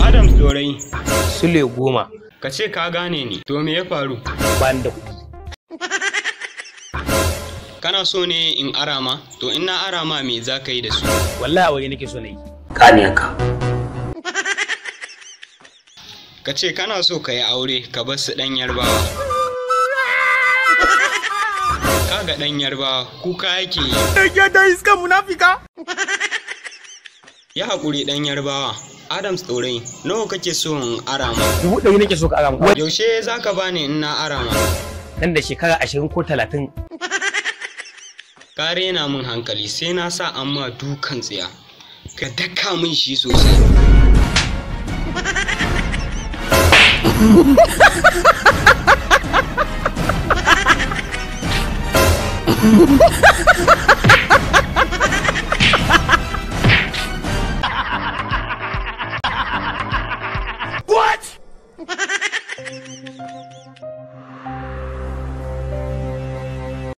Adams Dorayi. Suleh Goma. Ka ce ka gane ni, to me ya faru? Ban da kuɗi. Kana so ne in arama? To in na arama me za ka yi da su? Wallahi aure nake so na yi. Ƙaniyanka. Ka ce kana so ka yi aure ka bar su ɗan Yarbawa. Kaga ɗan Yarbawa kuka yake yi. Ke da iska munafika. Ya haƙuri ɗan Yarbawa. Adams Dorayi, nawa kake so in arama? 100 nake so ka arama. Yaushe za ka bani in na arama? Nan da shekara 20 ko 30. Ka rena min hankali sai na sa an ma dukan tsiya. Ka daka min shi sosai.